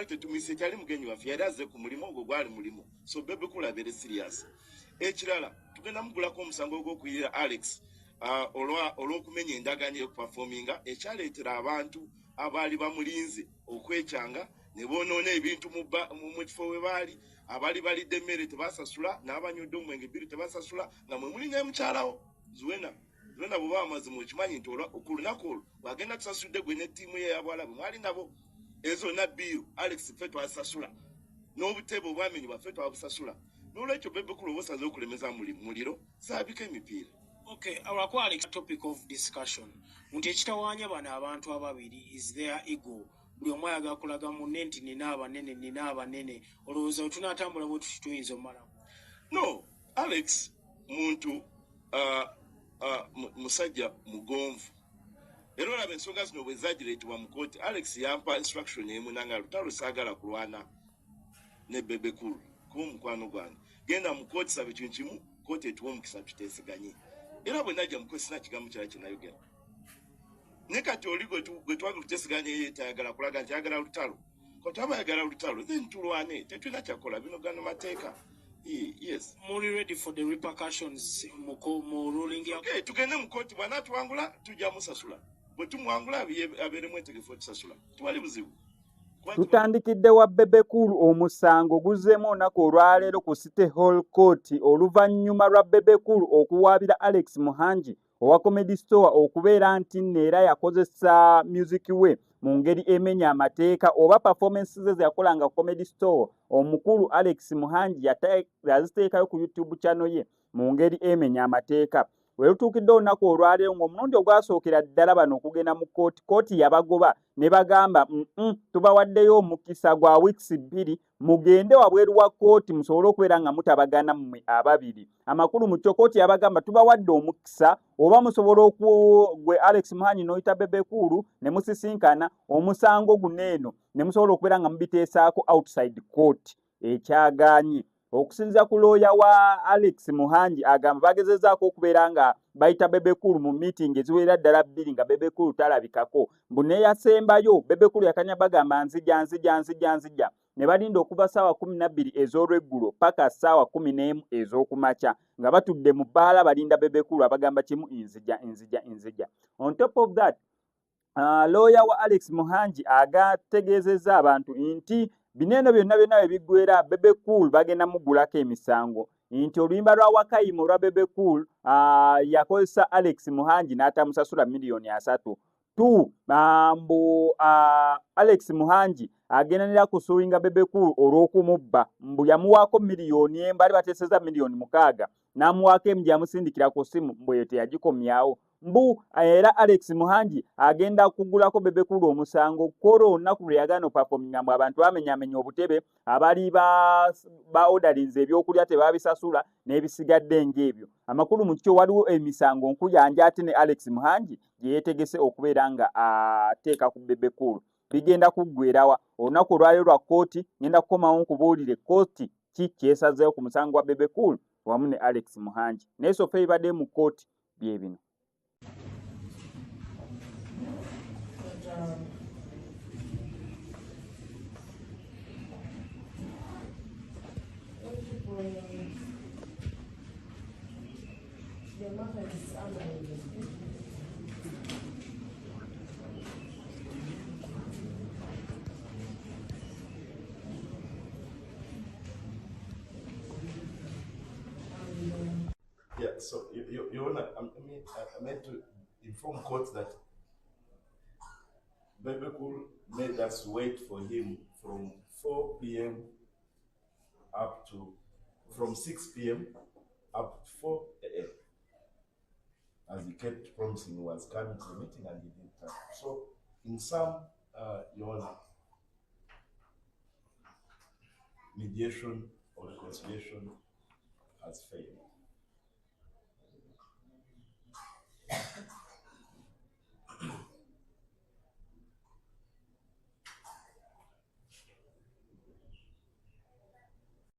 tetumise kyali mugenyi waffe yali azze ku mulimu ogwo gwali mulimu so Bebe Cool abeere serious. Ekirala tugenda mugulako omusango gw'okuyira Alex olw'okumenya endagaano y'okupafominga ekyaleetera abantu abaali bamulinze okwekyanga ne boonoona ebintu mu kifo we baali abaali balidde emmere tebasasula n'abanywedde omwenge bbiri tebasasula nga mwe muli ne mukyalawo Zuwena bw'oba amazima okimanyi nti ku lunaku olwo bw'agenda tusasudde gwe ne ttiimu ye ey'abawalabu mwali nabo ezo nabbiiro Alex ffe twasasula n'obutebe obwamenyibwa ffe twabusasula n'olwekyo Bebe Cool oba osaze okulemeza muliro saabika emipiira. Okay, olwako Alex, topic of discussion nti ekitawaanya bano abantu ababiri is their ego. Buli omu ayagala kulaga munne nti nina abanene olowooza otunaatambula bwe tuti tuyinza omalamu. No, Alex muntu musajja mugonvu era olaba ensonga zino bwe zagireetebwa mu kooti Alex yampa instruction emu nanga lutalo saagala kulwana ne Bebe Cool kuba omukwano gwange genda mu kooti saba ekintu kimu kooti etuwa omukisa tuteeseganye era bwe najja mu kooti sina kigambo kyala kye nayogera ne kati oli gwe twagala tuteeseganye ye tayagala kulaga nti ayagala lutalo kati aba ayagala lutalo then tulwane tetulina kyakola bino gano mateeka. Yes. More ready for the repercussions mu ruling ya. Okay, tugende mu kooti bwana tuwangula tujja musasula. Bwe tumwangula abeere mwetegefu otusasula. Tuwali buzibu. Tutandikidde wa Bebe Cool omusango guzzeemu olunaku olwaleero ku City Hall Court oluvannyuma lwa Bebe Cool okuwaabira Alex Muhangi owa Comedy Store okubeera nti neera yakozesa music we mu ngeri emenya amateeka oba performances ze yakolanga Comedy Store omukulu Alex Muhangi yaziteekayo ku YouTube channel ye mu ngeri emenya amateeka. We lutuukidde olunaku olwaleero ng'omulundi ogwasookera ddala bano okugenda mu kooti yabagoba ne bagamba tubawaddeyo omukisa gwa weeks 2 mugende wabweru wa kooti musobole okubeera nga mutabagana mmwe ababiri. Amakulu mu kyo kooti yabagamba tubawadde omukisa oba musobole gwe Alex Muhangi n'oyita Bebe Cool ne musisinkana omusango guneeno ne musobola okubeera nga mubiteesaako outside court ekyagaanye. Okusinziira ku looya wa Alex Muhangi agamba bagezezzaako okubeera nga bayita Bebe Cool mu meeting eziwera ddala 2 nga Bebe Cool talabikako. Mbu neeyasembayo Bebe Cool yakanya bagamba nzija ne balinda okuva ssaawa 12 ez'olweggulo paka ssaawa 11 ez'okumakya nga batudde mu bbaala balinda Bebe Cool abagamba kimu nzija. On top of that, looya wa Alex Muhangi agategeezezza abantu nti bineno byonna ebiggwera Bebe Cool bagenda mugulako emisango nti oluyimba lwa Wakayima olwa Bebe Cool yakozesa Alex Muhangi n'atamusasula $3 mbu Alex Muhangi agendanira kusuwinga Bebe Cool olw'okumubba mbu yamuwaako $1,000,000 bali bateeseza $6,000,000 n'amuwaako emu gyamusindikira ku ssimu mbu eyo teyagikomyawo. Mbu era Alex Muhangi agenda kugulako Bebe Cool omusango koro olunaku lwe yagaana opafominga mbu abantu bamenyamenya obutebe abali ba orderings ebyokulya tebabisasula n'ebisigadde ng'ebyo. Amakulu mu kyo waliwo emisango nkuyanja ate ne Alex Muhangi gye yeetegese okubeera nga ateeka ku Bebe Cool. Bigenda kuggwerawa olunaku olwaleero lwa kooti ngenda kukomawo nkubuulire kooti ki kyesazeewo ku musango wa Bebe Cool wamu ne Alex Muhangi. Naye sofa ebadde mu kooti bye bino. Yeah, so you wanna, I meant to inform court that Bebe Cool made us wait for him from 4 p.m. from 6 p.m. up to 4 a.m. As he kept promising he was coming to the meeting and he didn't come. So, in sum, Your Honor, mediation or reconciliation has failed.